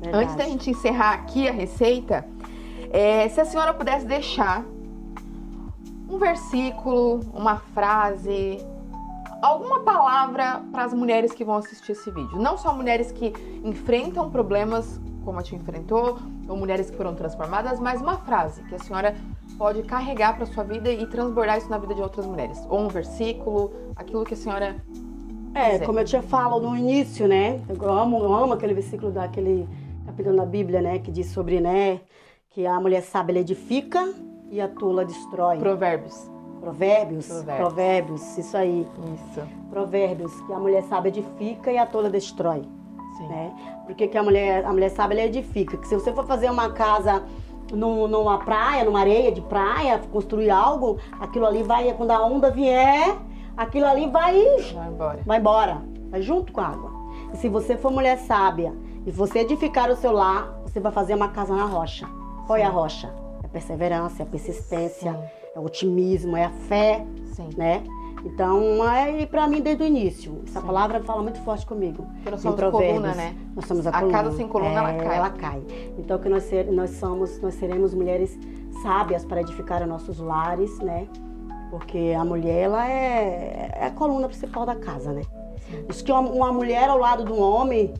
Verdade. Antes da gente encerrar aqui a receita, se a senhora pudesse deixar um versículo, uma frase, alguma palavra para as mulheres que vão assistir esse vídeo. Não só mulheres que enfrentam problemas como a tia enfrentou, ou mulheres que foram transformadas, mas uma frase que a senhora pode carregar para sua vida e transbordar isso na vida de outras mulheres. Ou um versículo, aquilo que a senhora quiser. Como eu te falo no início, né? Eu amo aquele versículo daquele capítulo da Bíblia, né? Que diz sobre, né? Que a mulher sábia ela edifica e a tola destrói. Provérbios, isso aí. Isso. Provérbios, que a mulher sábia edifica e a tola destrói. Sim. Né? Porque que a mulher sábia ela edifica. Que se você for fazer uma casa numa praia, numa areia de praia, construir algo, aquilo ali vai, quando a onda vier, aquilo ali vai embora. Vai junto com a água. E se você for mulher sábia e você edificar o seu lar, você vai fazer uma casa na rocha. Qual é a rocha? É a perseverança, é a persistência, é o otimismo, é a fé, né? Então, pra mim desde o início. Essa palavra fala muito forte comigo. Porque nós somos coluna, né? Nós somos a coluna. A casa sem coluna, ela cai. Então, que nós seremos mulheres sábias para edificar os nossos lares, né? Porque a mulher, ela é a coluna principal da casa, né? Diz que uma mulher ao lado de um homem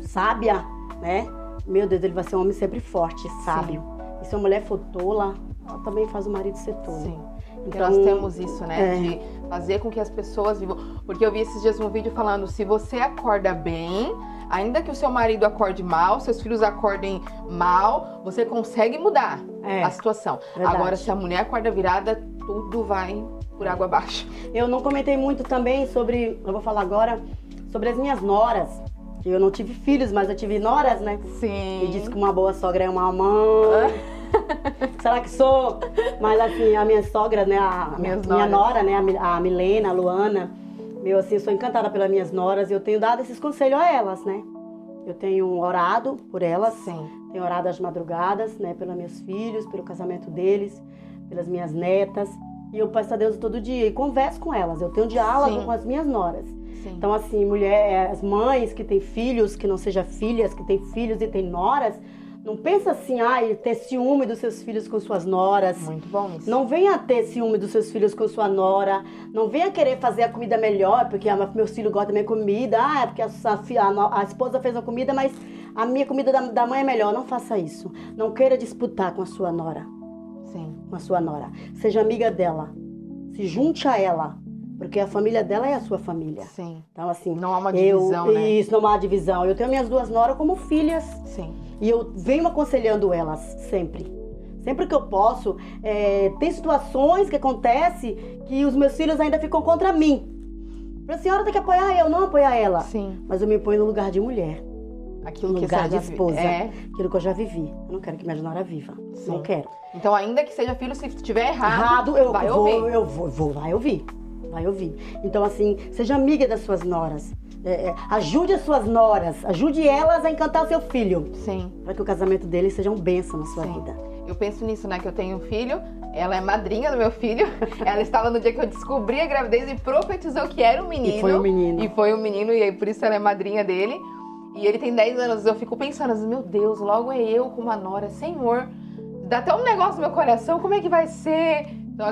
sábia, né? Meu Deus, ele vai ser um homem sempre forte, sábio. E se a mulher for tola, ela também faz o marido ser tolo. Sim. Então, nós temos isso, né? De fazer com que as pessoas vivam. Porque eu vi esses dias um vídeo falando, se você acorda bem, ainda que o seu marido acorde mal, seus filhos acordem mal, você consegue mudar a situação. Verdade. Agora, se a mulher acorda virada, tudo vai por água abaixo. Eu não comentei muito também sobre, eu vou falar agora, sobre as minhas noras. Eu não tive filhos, mas eu tive noras, né? Sim. E disse que uma boa sogra é uma mãe. Será que sou? Mas assim, a minha sogra, né, minha nora, né, a Milena, a Luana, assim, eu sou encantada pelas minhas noras e eu tenho dado esses conselhos a elas, né? Eu tenho orado por elas, tenho orado às madrugadas, né, pelos meus filhos, pelo casamento deles, pelas minhas netas. E eu peço a Deus todo dia e converso com elas. Eu tenho diálogo com as minhas noras. Sim. Então, assim, as mães que têm filhos, que não sejam filhas, que têm filhos e têm noras, não pensa assim, ter ciúme dos seus filhos com suas noras. Muito bom isso. Não venha ter ciúme dos seus filhos com sua nora. Não venha querer fazer a comida melhor, porque meus filhos gostam da minha comida. É porque a esposa fez a comida, mas a minha comida da mãe é melhor. Não faça isso. Não queira disputar com a sua nora. Sim. Com a sua nora. Seja amiga dela. Se junte a ela. Porque a família dela é a sua família. Sim. Então, assim... Não há uma divisão, né? Isso, não há uma divisão. Eu tenho minhas duas noras como filhas. Sim. E eu venho aconselhando elas, sempre. Sempre que eu posso. Tem situações que acontecem que os meus filhos ainda ficam contra mim. A senhora tem que apoiar eu, não apoiar ela. Sim. Mas eu me ponho no lugar de mulher. Aquilo no que lugar você de esposa. Aquilo que eu já vivi. Eu não quero que minha nora viva. Sim. Não quero. Então, ainda que seja filho, se estiver errado, vai ouvir. Vai ouvir. Então, assim, seja amiga das suas noras. Ajude as suas noras. Ajude elas a encantar o seu filho. Sim. Para que o casamento deles seja um bênção na sua vida. Eu penso nisso, né? Que eu tenho um filho. Ela é madrinha do meu filho. Ela estava no dia que eu descobri a gravidez e profetizou que era um menino. E foi um menino. E aí, por isso ela é madrinha dele. E ele tem 10 anos. Eu fico pensando, meu Deus, logo é eu com uma nora. Senhor, dá até um negócio no meu coração. Como é que vai ser? Então,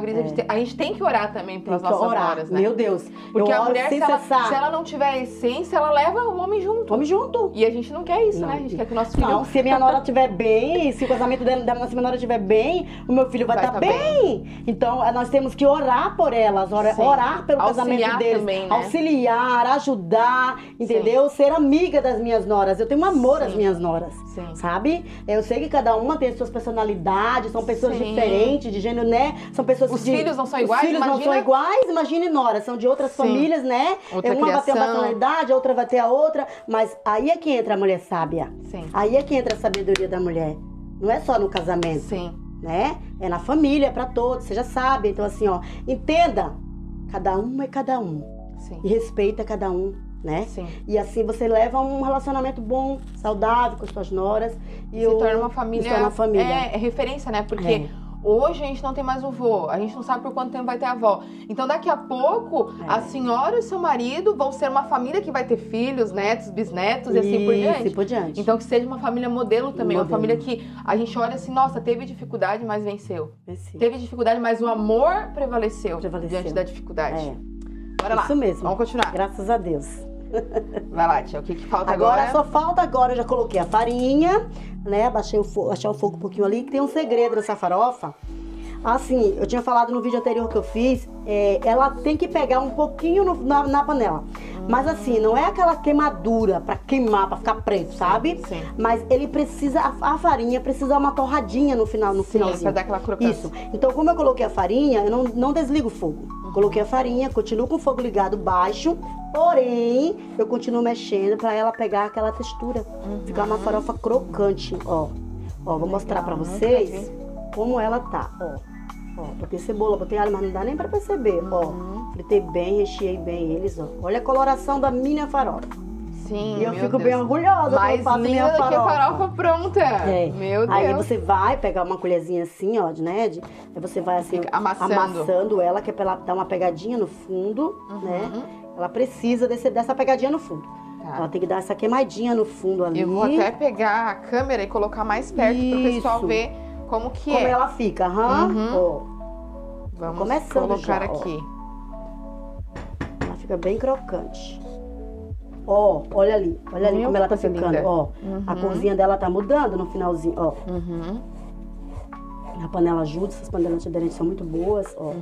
a gente tem que orar também pelas nossas noras, né? Meu Deus. Porque a mulher, se ela não tiver a essência, ela leva o homem junto. Homem junto. E a gente não quer isso, né? A gente quer que o nosso filho... Não, se a minha nora estiver bem, se o casamento da minha nora estiver bem, o meu filho vai estar bem. Então, nós temos que orar por elas, orar pelo casamento deles. Também, né? Auxiliar, ajudar, entendeu? Ser amiga das minhas noras. Eu tenho um amor às minhas noras, sabe? Eu sei que cada uma tem suas personalidades, são pessoas diferentes, de gênero, né? São pessoas os filhos não são iguais, não são iguais, imagine noras, são de outras famílias, né? Outra uma criação. vai ter uma personalidade, a outra vai ter a outra, mas aí é que entra a mulher sábia. Sim. Aí é que entra a sabedoria da mulher. Não é só no casamento, né? É na família, pra todos, você já sabe. Então assim, entenda, cada um é cada um. Sim. E respeita cada um, né? Sim. E assim você leva um relacionamento bom, saudável com as suas noras. E se torna uma família. Se torna uma família. É referência, né? Porque hoje a gente não tem mais o vô, a gente não sabe por quanto tempo vai ter a avó. Então daqui a pouco a senhora e seu marido vão ser uma família que vai ter filhos, netos, bisnetos e assim por diante. Então que seja uma família modelo também, uma família que a gente olha assim, nossa, teve dificuldade, mas venceu. Teve dificuldade, mas o amor prevaleceu. Diante da dificuldade. Bora lá. Isso mesmo. Vamos continuar. Graças a Deus. Vai lá, tia, o que falta agora? Só falta agora, eu já coloquei a farinha, né? Baixei o fogo um pouquinho ali, que tem um segredo nessa farofa. Assim, eu tinha falado no vídeo anterior que eu fiz, ela tem que pegar um pouquinho na panela. Mas assim, não é aquela queimadura pra queimar, pra ficar preto, sabe? Sim. Mas ele precisa, a farinha precisa dar uma torradinha no finalzinho. Pra dar aquela crocância. Isso. Então, como eu coloquei a farinha, eu não desligo o fogo. Coloquei a farinha, continuo com o fogo ligado baixo, porém, eu continuo mexendo pra ela pegar aquela textura. Ficar uma farofa crocante, ó. Ó, vou mostrar pra vocês como ela tá, ó. Botei cebola, botei alho, mas não dá nem pra perceber, ó. Fritei bem, recheei bem eles, ó. Olha a coloração da minha farofa. Sim, e eu fico bem orgulhosa quando eu faço minha farofa. Que a farofa pronta. Meu Deus. Aí você vai pegar uma colherzinha assim, ó, aí você vai assim, amassando ela, que é pra ela dar uma pegadinha no fundo, né? Ela precisa dessa pegadinha no fundo. Ela tem que dar essa queimadinha no fundo ali. Eu vou até pegar a câmera e colocar mais perto pro pessoal ver como que como ela fica, ó. Vamos começando colocar já, aqui. Ela fica bem crocante. Ó, olha ali como ela tá ficando, linda. Ó. A corzinha dela tá mudando no finalzinho, ó. A panela ajuda, essas panelas antiaderentes são muito boas, ó.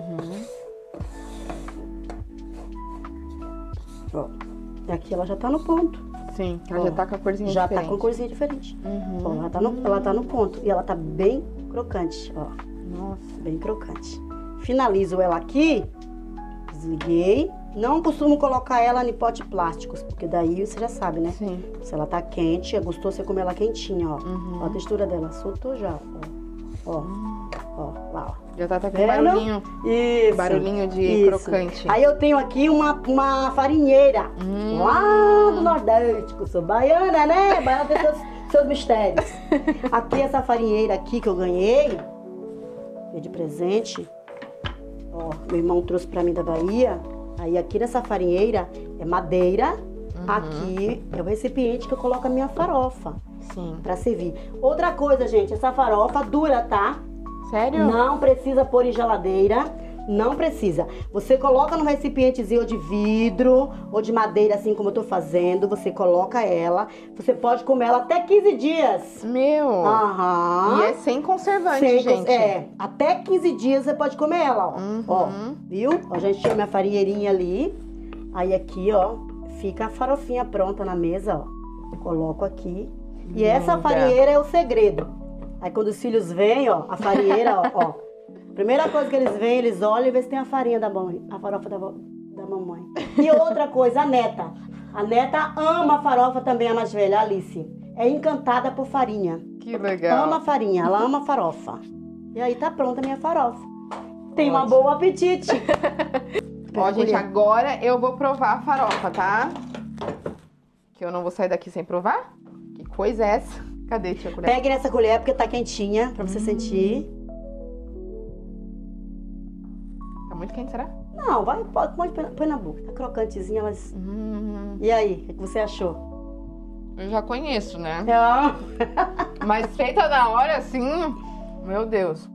Ó. E aqui ela já tá no ponto. Sim, ela já tá com a corzinha diferente. Já tá com a corzinha diferente. Ó, ela tá no ponto. E ela tá bem crocante, ó. Nossa. Bem crocante. Finalizo ela aqui. Desliguei. Não costumo colocar ela em pote plásticos, porque daí você já sabe, né? Sim. Se ela tá quente, é gostoso você comer ela quentinha, ó. Ó a textura dela, soltou já, ó. Ó, lá, ó. Já tá até com Vendo? barulhinho. Isso. Barulhinho de Isso. crocante. Aí eu tenho aqui uma farinheira lá do Nordeste, que eu sou baiana, né? Baiana tem seus mistérios. Aqui, essa farinheira aqui que eu ganhei, de presente, ó, meu irmão trouxe pra mim da Bahia. Aí aqui nessa farinheira é madeira, aqui é o recipiente que eu coloco a minha farofa. Sim. Pra servir. Outra coisa, gente, essa farofa dura, tá? Sério? Não precisa pôr em geladeira, não precisa. Você coloca num recipientezinho de vidro ou de madeira, assim como eu tô fazendo. Você coloca ela, você pode comer ela até 15 dias. Meu! Aham. E é sem conservante, gente. Até 15 dias você pode comer ela, ó. Ó, viu? Ó, a gente tinha minha farinheirinha ali. Aí aqui, ó, fica a farofinha pronta na mesa, ó. Coloco aqui. E essa farinheira é o segredo. Aí quando os filhos vêm, ó, a farinheira, ó. Primeira coisa que eles veem, eles olham e vê se tem a farinha da mãe, a farofa da mamãe. E outra coisa, a neta. A neta ama a farofa também, a mais velha, a Alice. É encantada por farinha. Que legal. Ama farinha, ela ama farofa. E aí tá pronta a minha farofa. Tem um bom apetite. Ó, gente, agora eu vou provar a farofa, tá? Que eu não vou sair daqui sem provar. Que coisa é essa? Cadê, tia colher? Pegue nessa colher porque tá quentinha, pra você sentir. Tá muito quente, será? Não, vai, pode põe na boca. Tá crocantezinha, mas... E aí, o que você achou? Eu já conheço, né? É. Mas feita na hora, assim... Meu Deus.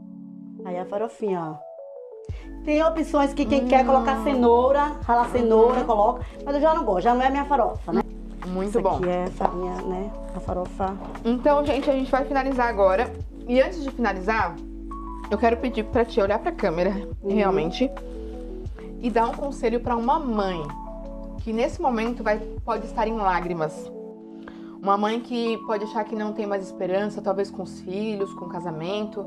Aí a farofinha, ó. Tem opções que quem quer colocar cenoura, ralar cenoura, coloca. Mas eu já não gosto, já não é a minha farofa, né? Muito Isso bom. aqui é farinha, né? A farofa. Então, gente, a gente vai finalizar agora. E antes de finalizar, eu quero pedir pra tia olhar pra câmera, realmente, e dar um conselho pra uma mãe que nesse momento pode estar em lágrimas. Uma mãe que pode achar que não tem mais esperança, talvez com os filhos, com o casamento.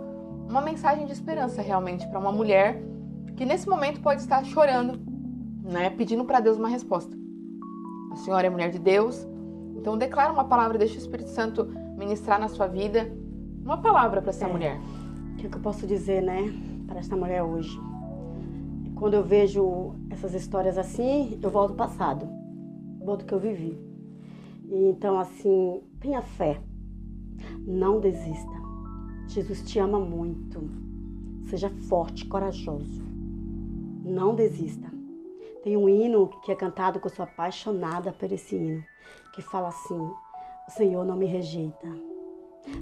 Uma mensagem de esperança, realmente, pra uma mulher que nesse momento pode estar chorando, né? Pedindo pra Deus uma resposta. A senhora é mulher de Deus, então declara uma palavra, deixa o Espírito Santo ministrar na sua vida. Uma palavra pra essa mulher. O que eu posso dizer, né? Para essa mulher hoje. Quando eu vejo essas histórias assim, eu volto ao passado. Volto ao que eu vivi. Então, assim, tenha fé. Não desista. Jesus te ama muito. Seja forte, corajoso. Não desista. Tem um hino que é cantado que eu sou apaixonada por esse hino, que fala assim: o Senhor não me rejeita.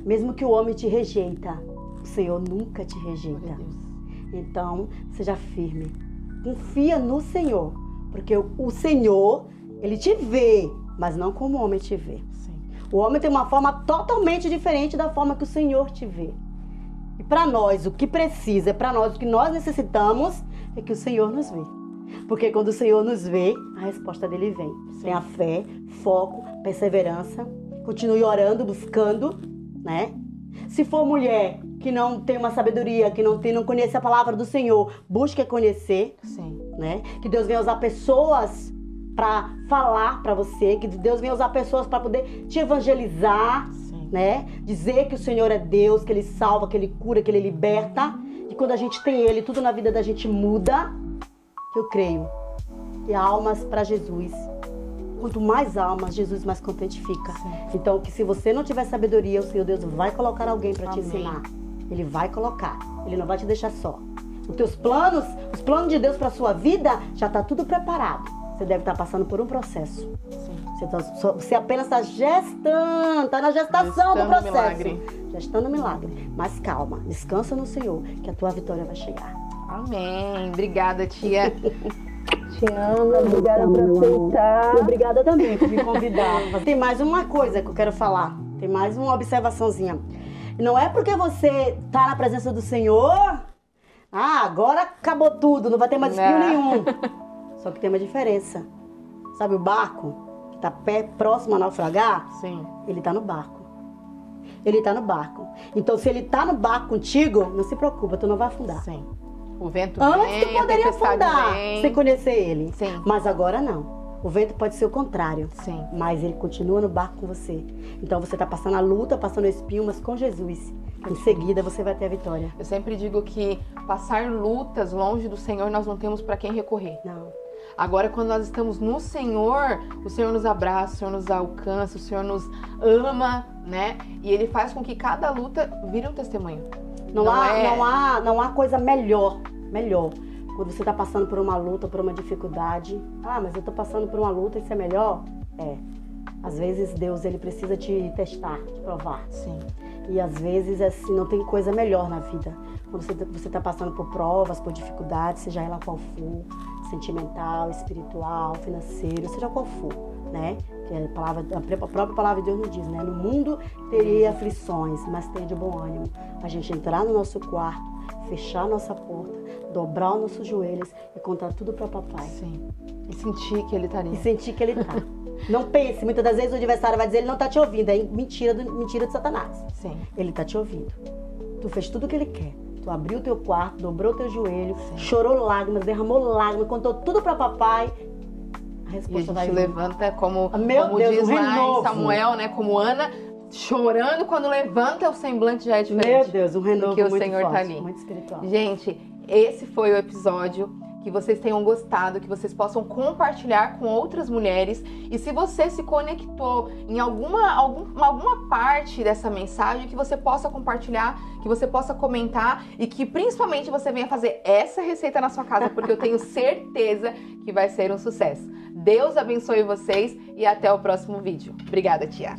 Mesmo que o homem te rejeita, o Senhor nunca te rejeita. Então, seja firme. Confia no Senhor, porque o Senhor, Ele te vê, mas não como o homem te vê. Sim. O homem tem uma forma totalmente diferente da forma que o Senhor te vê. E para nós, o que precisa, para nós, o que nós necessitamos é que o Senhor nos vê. Porque quando o Senhor nos vê, a resposta dele vem. Sim. Tenha fé, foco, perseverança. Continue orando, buscando, né? Se for mulher que não tem uma sabedoria, que não conhece a palavra do Senhor, busque conhecer, Sim. né? Que Deus venha usar pessoas para falar para você, que Deus venha usar pessoas para poder te evangelizar, Sim. né? Dizer que o Senhor é Deus, que Ele salva, que Ele cura, que Ele liberta. E quando a gente tem Ele, tudo na vida da gente muda. Eu creio. E almas para Jesus. Quanto mais almas, Jesus mais contente fica. Sim. Então, que se você não tiver sabedoria, o Senhor Deus vai colocar alguém para te Amém. ensinar. Ele vai colocar. Ele não vai te deixar só. Os teus planos, os planos de Deus para sua vida, já está tudo preparado. Você deve estar passando por um processo. Sim. Você apenas está gestando, está na gestação do processo. Milagre. Gestando milagre. Mas calma, descansa no Senhor, que a tua vitória vai chegar. Amém. Obrigada, tia. Te amo, obrigada por aceitar. Obrigada também por me convidar. Tem mais uma coisa que eu quero falar. Tem mais uma observaçãozinha. Não é porque você tá na presença do Senhor, agora acabou tudo, não vai ter mais desafio nenhum. Só que tem uma diferença. Sabe o barco que tá próximo a naufragar? Sim. Ele tá no barco. Ele tá no barco. Então, se ele tá no barco contigo, não se preocupa, tu não vai afundar. Sim. O vento Antes vem, tu poderia a tempestade afundar vem. sem conhecer ele. Sim. Mas agora não. O vento pode ser o contrário, Sim. mas ele continua no barco com você. Então você está passando a luta, passando o espinho, mas com Jesus. Em seguida você vai ter a vitória. Eu sempre digo que passar lutas longe do Senhor, nós não temos para quem recorrer. Não. Agora, quando nós estamos no Senhor, o Senhor nos abraça, o Senhor nos alcança, o Senhor nos ama, né? E Ele faz com que cada luta vire um testemunho. Não há coisa melhor. Quando você está passando por uma luta, por uma dificuldade. Ah, mas eu estou passando por uma luta, isso é melhor? É. Às vezes Deus, ele precisa te testar, te provar. Sim. E às vezes, assim, não tem coisa melhor na vida. Quando você está passando por provas, por dificuldades, seja ela qual for, sentimental, espiritual, financeiro, seja qual for, né? Que a própria palavra de Deus nos diz, né? No mundo teria aflições, mas tenha de bom ânimo. A gente entrar no nosso quarto, fechar a nossa porta, dobrar os nossos joelhos e contar tudo para papai. Sim. E sentir que Ele está ali. E sentir que ele tá. Não pense, muitas das vezes o adversário vai dizer, ele não tá te ouvindo, é mentira de Satanás. Sim. Ele tá te ouvindo. Tu fez tudo o que ele quer. Tu abriu o teu quarto, dobrou o teu joelho, Sim. chorou lágrimas, derramou lágrimas, contou tudo para papai. A E a resposta vai gente vir. levanta como Deus, diz um lá renovo. em Samuel, né? Como Ana, chorando, quando levanta o semblante já é diferente. Meu Deus, um renovo Porque o muito Senhor forte, tá ali. muito espiritual. Gente, esse foi o episódio. Que vocês tenham gostado, que vocês possam compartilhar com outras mulheres. E se você se conectou em alguma parte dessa mensagem, que você possa compartilhar, que você possa comentar e que principalmente você venha fazer essa receita na sua casa, porque eu tenho certeza que vai ser um sucesso. Deus abençoe vocês e até o próximo vídeo. Obrigada, tia.